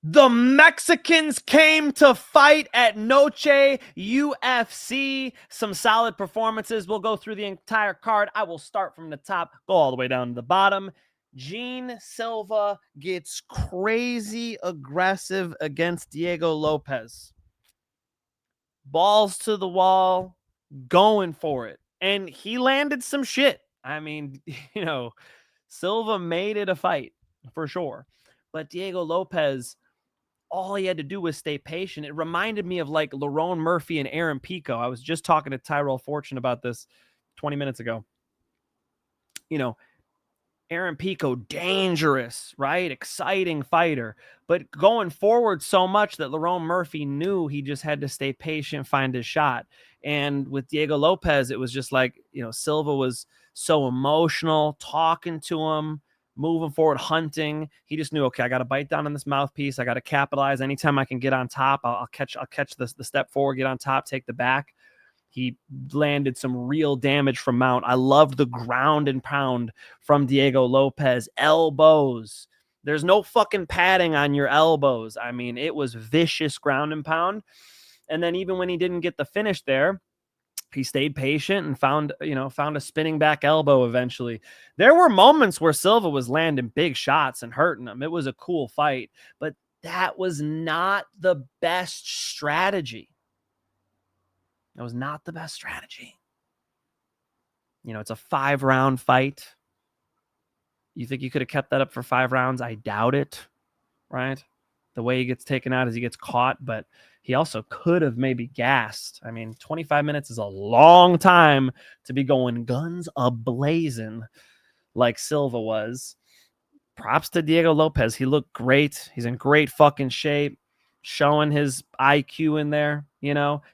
The Mexicans came to fight at Noche UFC. Some solid performances. We'll go through the entire card. I will start from the top, go all the way down to the bottom. Gene Silva gets crazy aggressive against Diego Lopes. Balls to the wall, going for it. And he landed some shit. I mean, Silva made it a fight for sure. But Diego Lopes, all he had to do was stay patient. It reminded me of like Lerone Murphy and Aaron Pico. I was just talking to Tyrell Fortune about this 20 minutes ago. Aaron Pico, dangerous, right? Exciting fighter, but going forward so much that Lerone Murphy knew he just had to stay patient, find his shot. And with Diego Lopes, it was just like, Silva was so emotional, talking to him, moving forward, hunting. He just knew, okay, I got to bite down on this mouthpiece. I got to capitalize. Anytime I can get on top, I'll catch the step forward, get on top, take the back. He landed some real damage from mount. I loved the ground and pound from Diego Lopes. Elbows. There's no fucking padding on your elbows. I mean, it was vicious ground and pound. And then even when he didn't get the finish there, he stayed patient and found a spinning back elbow eventually. There were moments where Silva was landing big shots and hurting him. It was a cool fight, but that was not the best strategy. That was not the best strategy. It's a 5-round fight. You think you could have kept that up for 5 rounds? I doubt it, right? The way he gets taken out is he gets caught, but he also could have maybe gassed. I mean, 25 minutes is a long time to be going guns a-blazing like Silva was. Props to Diego Lopes. He looked great. He's in great fucking shape, showing his IQ in there.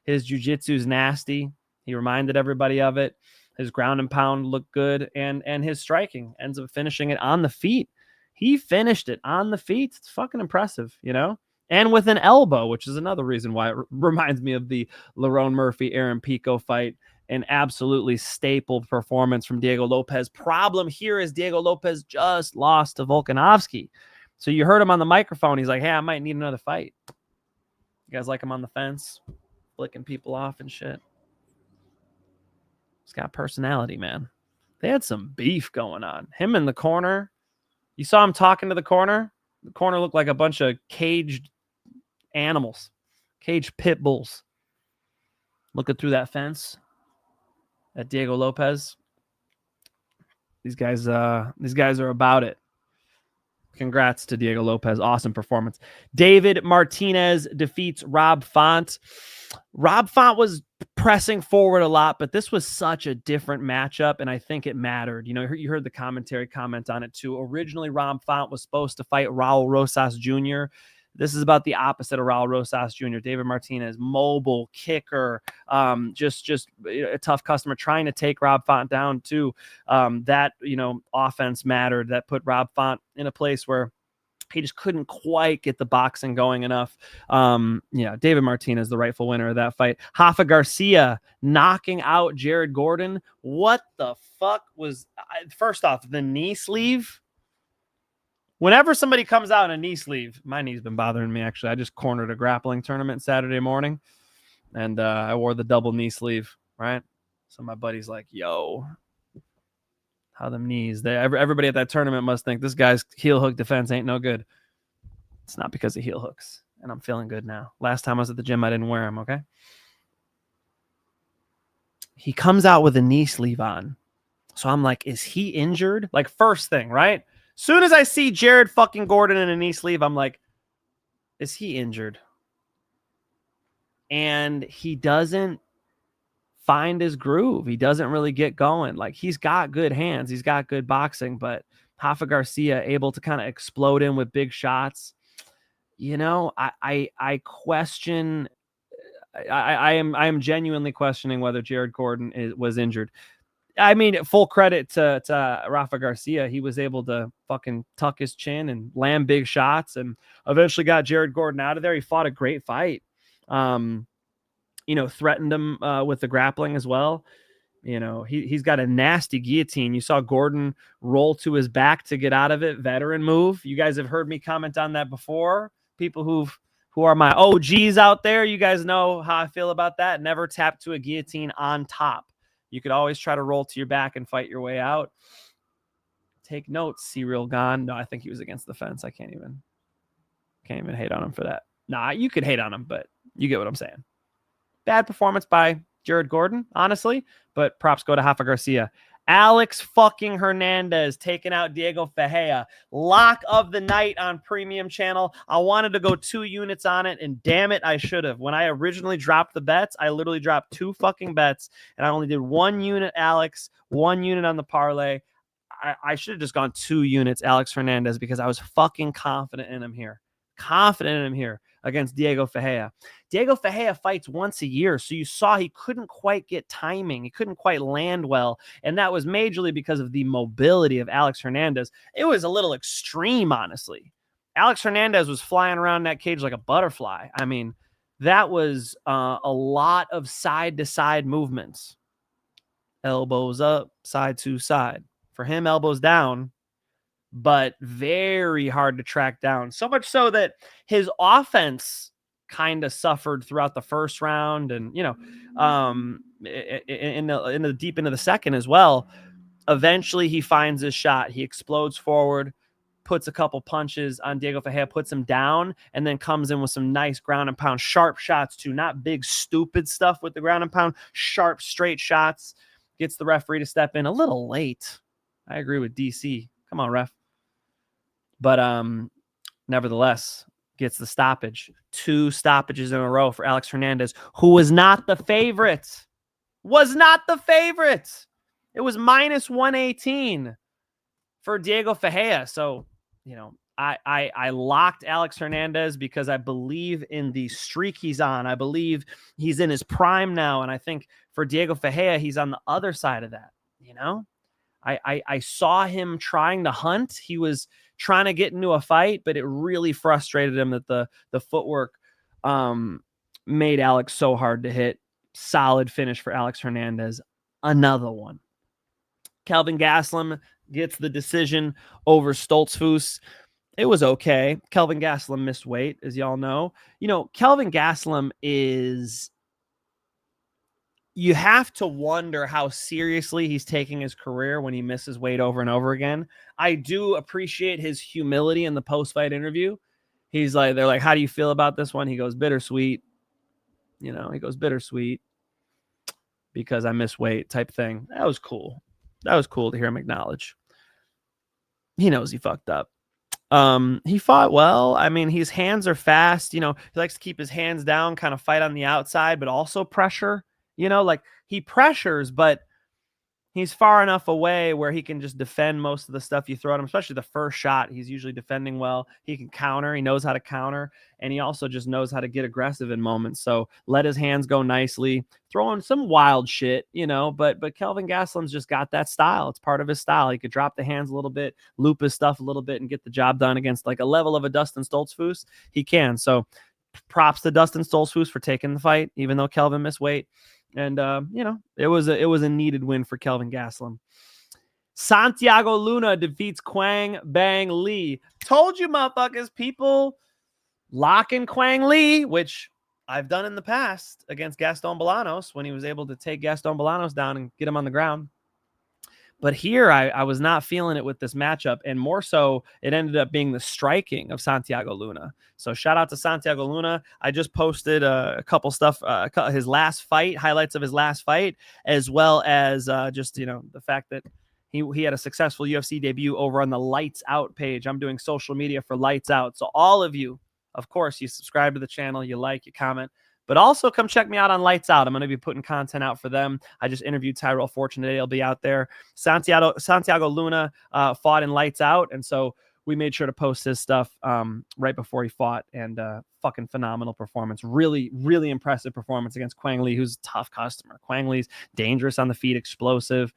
His jiu-jitsu's nasty. He reminded everybody of it. His ground and pound looked good, and his striking ends up finishing it on the feet. He finished it on the feet. It's fucking impressive, and with an elbow, which is another reason why it reminds me of the Lerone Murphy, Aaron Pico fight. An absolutely staple performance from Diego Lopes. Problem here is Diego Lopes just lost to Volkanovski. So you heard him on the microphone. He's like, hey, I might need another fight. You guys like him on the fence, flicking people off and shit. He's got personality, man. They had some beef going on. Him in the corner. You saw him talking to the corner? The corner looked like a bunch of caged animals, caged pit bulls. Looking through that fence at Diego Lopes. These guys are about it. Congrats to Diego Lopes. Awesome performance. David Martinez defeats Rob Font. Rob Font was pressing forward a lot, but this was such a different matchup, and I think it mattered. You heard the commentary comment on it too. Originally, Rob Font was supposed to fight Raul Rosas Jr. This is about the opposite of Raul Rosas Jr. David Martinez, mobile, kicker, just a tough customer, trying to take Rob Font down too. That offense mattered. That put Rob Font in a place where he just couldn't quite get the boxing going enough. David Martinez, the rightful winner of that fight. Rafa Garcia knocking out Jared Gordon. What the fuck was... First off, the knee sleeve. Whenever somebody comes out in a knee sleeve, my knee's been bothering me, actually. I just cornered a grappling tournament Saturday morning, and I wore the double knee sleeve, right? So my buddy's like, yo, how them knees? Everybody at that tournament must think this guy's heel hook defense ain't no good. It's not because of heel hooks, and I'm feeling good now. Last time I was at the gym, I didn't wear them, okay? He comes out with a knee sleeve on. So I'm like, is he injured? Like, first thing, right? Soon as I see Jared fucking Gordon in a knee sleeve, I'm like, is he injured? And he doesn't find his groove. He doesn't really get going. Like, he's got good hands. He's got good boxing, but Rafa Garcia able to kind of explode in with big shots. I question. I am genuinely questioning whether Jared Gordon was injured. I mean, full credit to Rafa Garcia. He was able to fucking tuck his chin and land big shots and eventually got Jared Gordon out of there. He fought a great fight. Threatened him with the grappling as well. He's got a nasty guillotine. You saw Gordon roll to his back to get out of it. Veteran move. You guys have heard me comment on that before. people who are my OGs out there, you guys know how I feel about that. Never tap to a guillotine on top. You could always try to roll to your back and fight your way out. Take notes, Serial Gone. No, I think he was against the fence. I can't even hate on him for that. Nah, you could hate on him, but you get what I'm saying. Bad performance by Jared Gordon, honestly, but props go to Rafa Garcia. Alex fucking Hernandez taking out Diego Ferreira. Lock of the night on Premium Channel. I wanted to go 2 units on it, and damn it, I should have. When I originally dropped the bets, I literally dropped 2 fucking bets, and I only did 1 unit Alex, 1 unit on the parlay. I should have just gone 2 units Alex Hernandez because I was fucking confident in him here. Against Diego Ferreira. Diego Ferreira fights once a year, so you saw he couldn't quite get timing. He couldn't quite land well, and that was majorly because of the mobility of Alex Hernandez. It was a little extreme, honestly. Alex Hernandez was flying around that cage like a butterfly. I mean, that was a lot of side-to-side movements. Elbows up, side to side. For him, elbows down, but very hard to track down. So much so that his offense kind of suffered throughout the first round, and in the deep into the second as well. Eventually, he finds his shot. He explodes forward, puts a couple punches on Diego Ferreira, puts him down, and then comes in with some nice ground and pound, sharp shots too. Not big stupid stuff with the ground and pound, sharp straight shots. Gets the referee to step in a little late. I agree with DC. Come on, ref. But nevertheless, gets the stoppage. 2 stoppages in a row for Alex Hernandez, who was not the favorite. It was minus 118 for Diego Ferreira. So, I locked Alex Hernandez because I believe in the streak he's on. I believe he's in his prime now. And I think for Diego Ferreira, he's on the other side of that. I saw him trying to hunt. He was trying to get into a fight, but it really frustrated him that the footwork made Alex so hard to hit. Solid finish for Alex Hernandez. Another one. Kelvin Gastelum gets the decision over Stoltzfus. It was okay. Kelvin Gastelum missed weight, as y'all know. Kelvin Gastelum is... You have to wonder how seriously he's taking his career when he misses weight over and over again. I do appreciate his humility in the post-fight interview. They're like, how do you feel about this one? He goes, bittersweet. Bittersweet because I miss weight type thing. That was cool. To hear him acknowledge. He knows he fucked up. He fought well. I mean, his hands are fast. He likes to keep his hands down, kind of fight on the outside, but also pressure. He pressures, but he's far enough away where he can just defend most of the stuff you throw at him, especially the first shot. He's usually defending well. He can counter. He knows how to counter, and he also just knows how to get aggressive in moments. So let his hands go nicely, throwing some wild shit, but Kelvin Gastelum's just got that style. It's part of his style. He could drop the hands a little bit, loop his stuff a little bit, and get the job done against like a level of a Dustin Stoltzfus. He can. So props to Dustin Stoltzfus for taking the fight, even though Kelvin missed weight. And, it was a needed win for Kelvin Gastelum. Santiago Luna defeats Quang Bang Lee. Told you, motherfuckers, people locking Quang Lee, which I've done in the past against Gaston Bolanos when he was able to take Gaston Bolanos down and get him on the ground. But here, I was not feeling it with this matchup, and more so, it ended up being the striking of Santiago Luna. So shout out to Santiago Luna. I just posted a couple stuff, his last fight, highlights of his last fight, as well as the fact that he had a successful UFC debut over on the Lights Out page. I'm doing social media for Lights Out. So all of you, of course, you subscribe to the channel, you like, you comment. But also come check me out on Lights Out. I'm going to be putting content out for them. I just interviewed Tyrell Fortune today. He'll be out there. Santiago Luna fought in Lights Out. And so we made sure to post his stuff right before he fought. And fucking phenomenal performance. Really, really impressive performance against Quang Lee, who's a tough customer. Quang Lee's dangerous on the feet, explosive.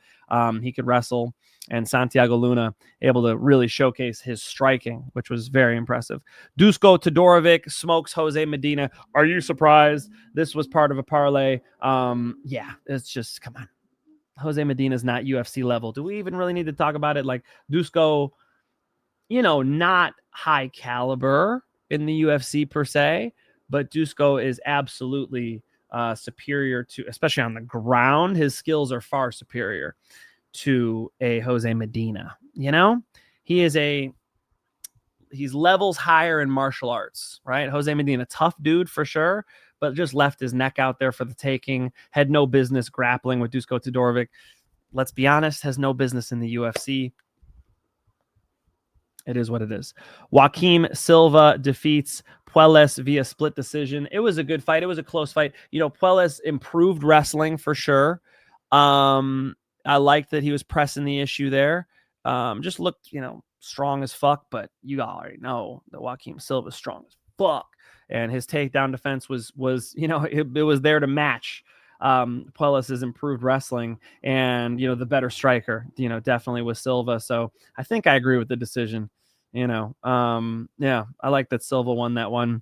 He could wrestle. And Santiago Luna able to really showcase his striking, which was very impressive. Dusko Todorović smokes Jose Medina. Are you surprised? This was part of a parlay. Yeah, it's just, come on. Jose Medina's not UFC level. Do we even really need to talk about it? Like Dusko, not high caliber in the UFC per se, but Dusko is absolutely superior to, especially on the ground. His skills are far superior to a Jose Medina. You know, he's levels higher in martial arts, right? Jose Medina, tough dude for sure, but just left his neck out there for the taking. Had no business grappling with Dusko Todorović. Let's be honest, has no business in the UFC. It is what it is. Joaquim Silva defeats Puelles via split decision. It was a good fight. It was a close fight. You know, Puelles improved wrestling for sure. I liked that he was pressing the issue there. Just looked, strong as fuck, but you already know that Joaquim Silva is strong as fuck. And his takedown defense was it was there to match Puelles' improved wrestling, and the better striker, definitely was Silva. So I think I agree with the decision. Yeah, I like that Silva won that one.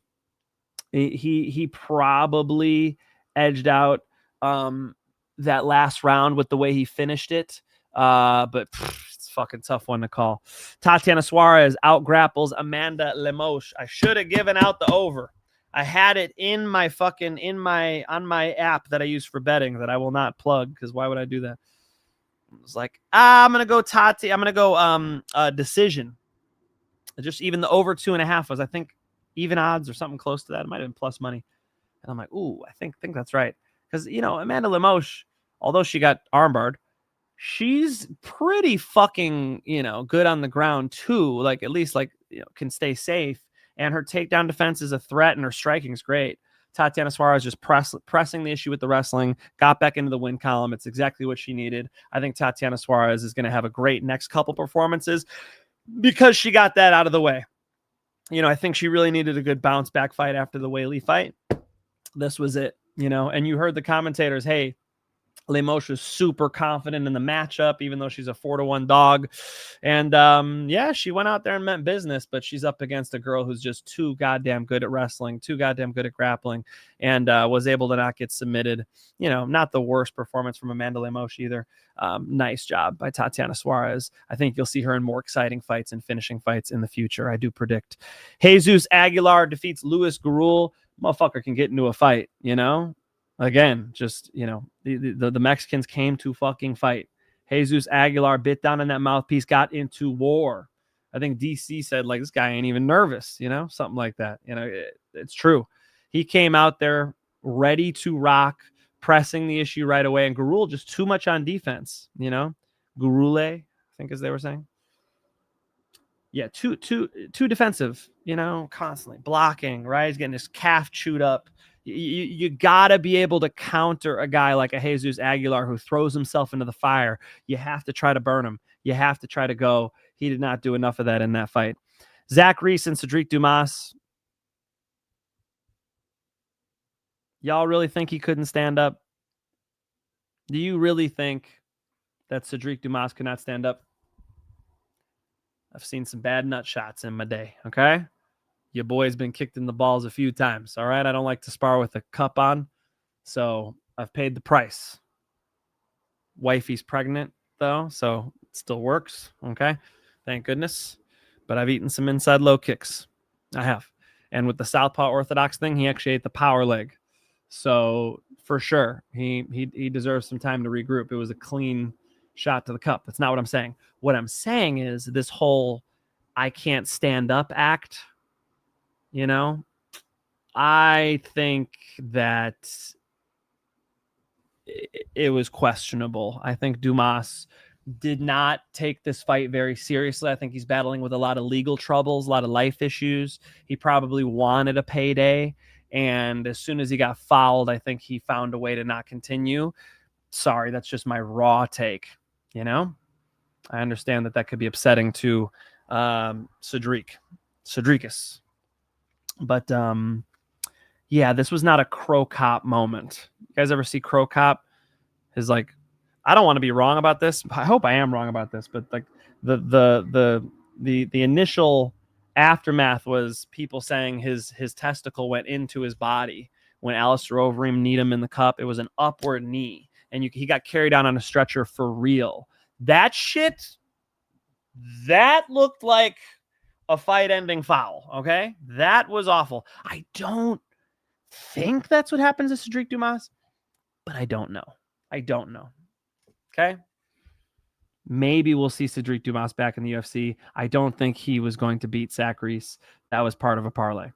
He probably edged out that last round with the way he finished it. But it's a fucking tough one to call. Tatiana Suarez out grapples Amanda Lemos. I should have given out the over. I had it in my on my app that I use for betting that I will not plug, because why would I do that? I was like, I'm gonna go Tati. I'm gonna go decision. Just even the over 2.5 was, I think, even odds or something close to that. It might have been plus money. And I'm like, ooh, I think that's right. Because Amanda Lemos, although she got armbarred, she's pretty fucking good on the ground too. Like, at least can stay safe. And her takedown defense is a threat, and her striking is great. Tatiana Suarez just pressing the issue with the wrestling, got back into the win column. It's exactly what she needed. I think Tatiana Suarez is going to have a great next couple performances because she got that out of the way. I think she really needed a good bounce back fight after the Weili fight. This was it, and you heard the commentators, hey, Lemos was super confident in the matchup, even though she's a 4-1 dog. And yeah, she went out there and meant business, but she's up against a girl who's just too goddamn good at wrestling, too goddamn good at grappling, and was able to not get submitted. Not the worst performance from Amanda Lemos either. Nice job by Tatiana Suarez. I think you'll see her in more exciting fights and finishing fights in the future. I do predict. Jesus Aguilar defeats Luis Gurule. Motherfucker can get into a fight, Again, just, the Mexicans came to fucking fight. Jesus Aguilar bit down on that mouthpiece, got into war. I think DC said, this guy ain't even nervous, something like that. It's true. He came out there ready to rock, pressing the issue right away. And Gurule just too much on defense, Gurule, I think, as they were saying. Yeah, too defensive, constantly blocking, right? He's getting his calf chewed up. You got to be able to counter a guy like a Jesus Aguilar who throws himself into the fire. You have to try to burn him. You have to try to go. He did not do enough of that in that fight. Zach Reese and Cedric Dumas. Y'all really think he couldn't stand up? Do you really think that Cedric Dumas could not stand up? I've seen some bad nut shots in my day, okay? Your boy's been kicked in the balls a few times, all right? I don't like to spar with a cup on, so I've paid the price. Wifey's pregnant, though, so it still works, okay? Thank goodness. But I've eaten some inside low kicks. I have. And with the Southpaw Orthodox thing, he actually ate the power leg. So, for sure, he deserves some time to regroup. It was a clean shot to the cup. That's not what I'm saying. What I'm saying is this whole I can't stand up act, I think that it was questionable. I think Dumas did not take this fight very seriously. I think he's battling with a lot of legal troubles, a lot of life issues. He probably wanted a payday. And as soon as he got fouled, I think he found a way to not continue. Sorry, that's just my raw take. I understand that could be upsetting to Cedricus. But yeah, this was not a Crow Cop moment. You guys ever see Crow Cop? His I don't want to be wrong about this. I hope I am wrong about this, but the initial aftermath was people saying his testicle went into his body when Alistair Overeem kneed him in the cup. It was an upward knee, and he got carried out on a stretcher for real. That shit, that looked like a fight-ending foul, okay? That was awful. I don't think that's what happens to Cedric Dumas, but I don't know. Okay? Maybe we'll see Cedric Dumas back in the UFC. I don't think he was going to beat Zach Reese. That was part of a parlay.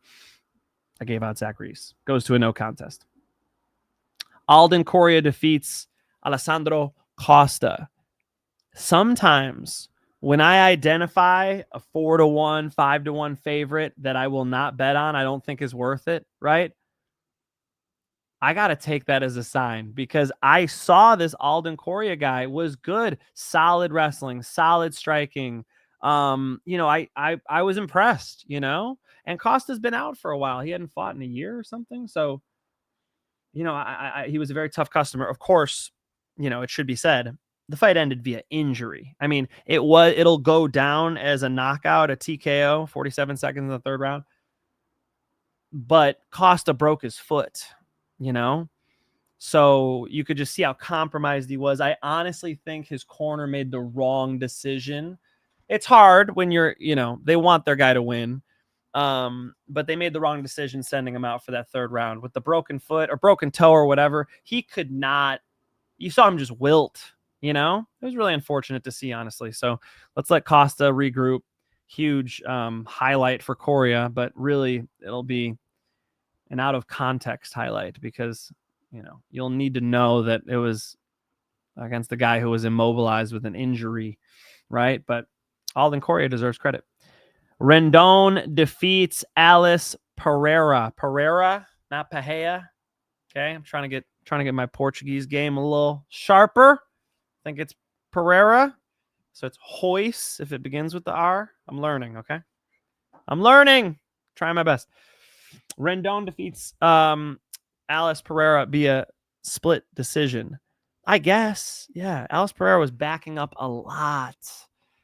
I gave out Zach Reese. Goes to a no contest. Alden Coria defeats Alessandro Costa. Sometimes when I identify a 4-1, 5-1 favorite that I will not bet on, I don't think is worth it, right? I got to take that as a sign because I saw this Alden Coria guy was good, solid wrestling, solid striking. I was impressed, and Costa's been out for a while. He hadn't fought in a year or something. So, he was a very tough customer. Of course, it should be said, the fight ended via injury. I mean, it'll go down as a knockout, a TKO, 47 seconds in the third round. But Costa broke his foot, So you could just see how compromised he was. I honestly think his corner made the wrong decision. It's hard when they want their guy to win. But they made the wrong decision sending him out for that third round with the broken foot or broken toe or whatever. He could not, you saw him just wilt, it was really unfortunate to see, honestly. So let's let Costa regroup. Huge highlight for Coria, but really it'll be an out of context highlight because, you'll need to know that it was against the guy who was immobilized with an injury, right? But Alden Coria deserves credit. Rendon defeats Alice Pereira. Pereira, not Pahea. Okay, I'm trying to get my Portuguese game a little sharper. I think it's Pereira. So it's Hoist if it begins with the R. I'm learning, okay? I'm learning. Trying my best. Rendon defeats Alice Pereira via split decision. I guess. Yeah, Alice Pereira was backing up a lot.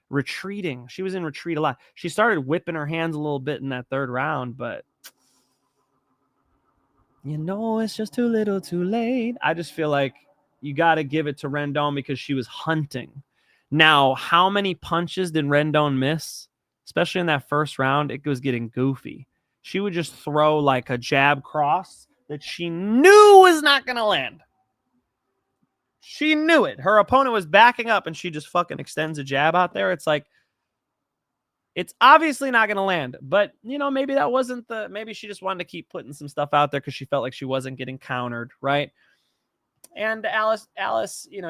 Retreating. She was in retreat a lot. She started whipping her hands a little bit in that third round, but it's just too little too late. I just feel like you got to give it to Rendon because she was hunting. Now, how many punches did Rendon miss? Especially in that first round, it was getting goofy. She would just throw like a jab cross that she knew was not going to land. She knew it. Her opponent was backing up and she just fucking extends a jab out there. It's like, it's obviously not going to land, but maybe that wasn't maybe she just wanted to keep putting some stuff out there because she felt like she wasn't getting countered, right? And Alice,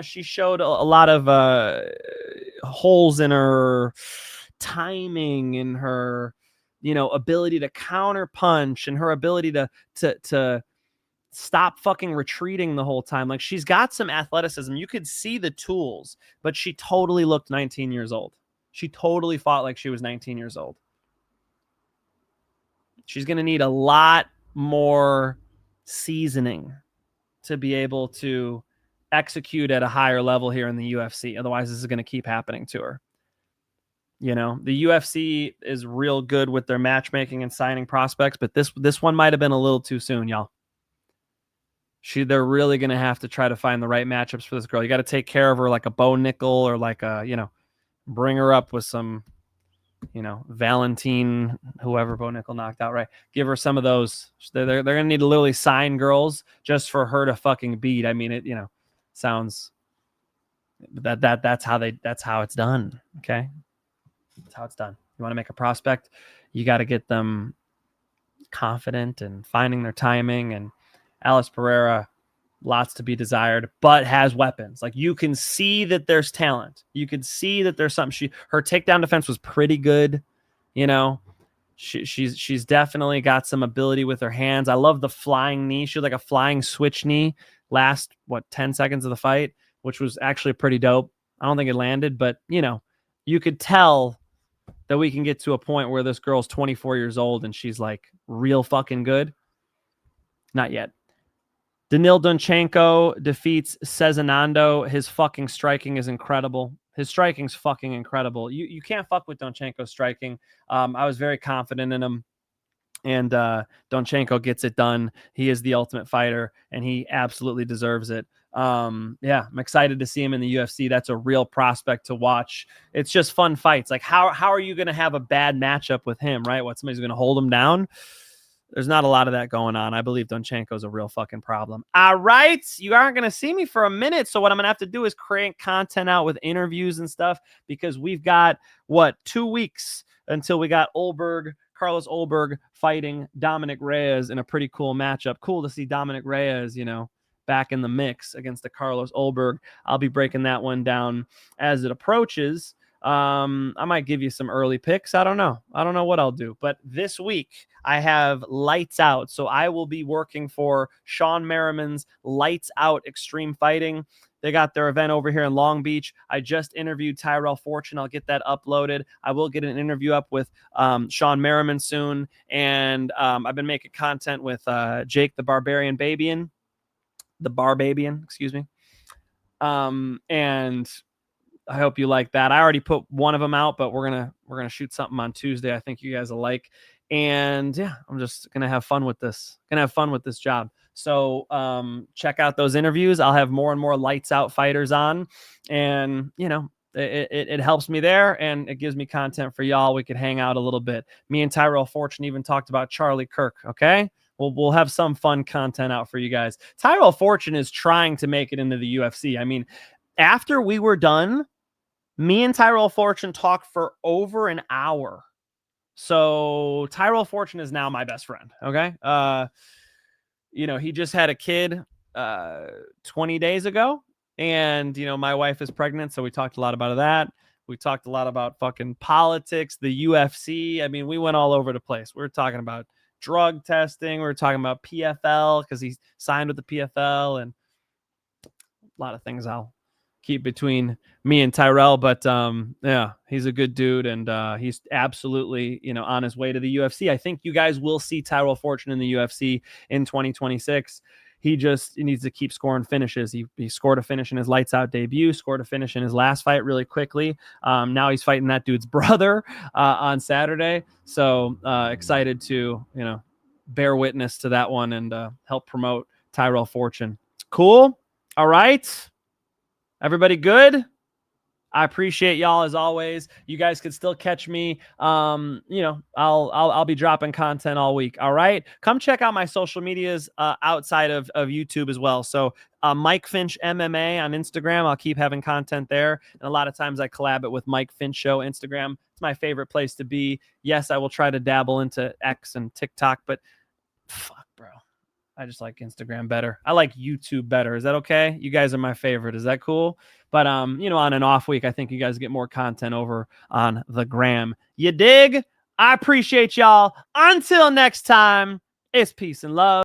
she showed a lot of holes in her timing and her, ability to counter punch and her ability to stop fucking retreating the whole time. Like, she's got some athleticism. You could see the tools, but she totally looked 19 years old. She totally fought like she was 19 years old. She's going to need a lot more seasoning to be able to execute at a higher level here in the UFC. Otherwise, this is going to keep happening to her. The UFC is real good with their matchmaking and signing prospects, but this one might have been a little too soon, y'all. They're really going to have to try to find the right matchups for this girl. You got to take care of her like a Bo Nickel or like a, bring her up with some, Valentine, whoever Bo Nickel knocked out, right? Give her some of those. They're going to need to literally sign girls just for her to fucking beat. I mean, it, sounds that's how it's done. Okay. That's how it's done. You want to make a prospect, you got to get them confident and finding their timing. And Alice Pereira, lots to be desired, but has weapons. Like, you can see that there's talent. You can see that there's something. Her takedown defense was pretty good. She's definitely got some ability with her hands. I love the flying knee. She was like a flying switch knee last 10 seconds of the fight, which was actually pretty dope. I don't think it landed, but you could tell that we can get to a point where this girl's 24 years old and she's like real fucking good. Not yet. Danil Donchenko defeats Cezinando. His fucking striking is incredible. His striking's fucking incredible. You can't fuck with Donchenko's striking. I was very confident in him. And Donchenko gets it done. He is the ultimate fighter, and he absolutely deserves it. Yeah, I'm excited to see him in the UFC. That's a real prospect to watch. It's just fun fights. Like how are you going to have a bad matchup with him, right? What, somebody's going to hold him down? There's not a lot of that going on. I believe Donchenko is a real fucking problem. All right. You aren't going to see me for a minute. So what I'm going to have to do is create content out with interviews and stuff, because we've got, 2 weeks until we got Carlos Ulberg fighting Dominic Reyes in a pretty cool matchup. Cool to see Dominic Reyes, back in the mix against the Carlos Ulberg. I'll be breaking that one down as it approaches. I might give you some early picks. I don't know what I'll do, but this week I have Lights Out. So I will be working for Sean Merriman's Lights Out Extreme Fighting. They got their event over here in Long Beach. I just interviewed Tyrell Fortune. I'll get that uploaded. I will get an interview up with Sean Merriman soon. And I've been making content with Jake the Barbarian Babian. The Barbabian, excuse me. And I hope you like that. I already put one of them out, but we're gonna shoot something on Tuesday. I think you guys will like. And yeah, I'm just gonna have fun with this. Gonna have fun with this job. So check out those interviews. I'll have more and more Lights Out fighters on, and it helps me there, and it gives me content for y'all. We could hang out a little bit. Me and Tyrell Fortune even talked about Charlie Kirk. Okay. We'll have some fun content out for you guys. Tyrell Fortune is trying to make it into the UFC. I mean, after we were done, me and Tyrell Fortune talked for over an hour. So Tyrell Fortune is now my best friend. Okay. He just had a kid 20 days ago. And, my wife is pregnant. So we talked a lot about that. We talked a lot about fucking politics, the UFC. I mean, we went all over the place. We were talking about drug testing. We were talking about PFL because he signed with the PFL, and a lot of things I'll keep between me and Tyrell. But yeah, he's a good dude, and he's absolutely, on his way to the UFC. I think you guys will see Tyrell Fortune in the UFC in 2026. He needs to keep scoring finishes. He scored a finish in his Lights Out debut, scored a finish in his last fight really quickly. Now he's fighting that dude's brother on Saturday. So excited to, bear witness to that one and help promote Tyrell Fortune. Cool. All right. Everybody good? I appreciate y'all as always. You guys can still catch me. I'll be dropping content all week. All right. Come check out my social medias outside of YouTube as well. So Mike Finch MMA on Instagram. I'll keep having content there. And a lot of times I collab it with Mike Finch Show Instagram. It's my favorite place to be. Yes, I will try to dabble into X and TikTok, but fuck, bro. I just like Instagram better. I like YouTube better. Is that okay? You guys are my favorite. Is that cool? But, on an off week, I think you guys get more content over on the gram. You dig? I appreciate y'all. Until next time, it's peace and love.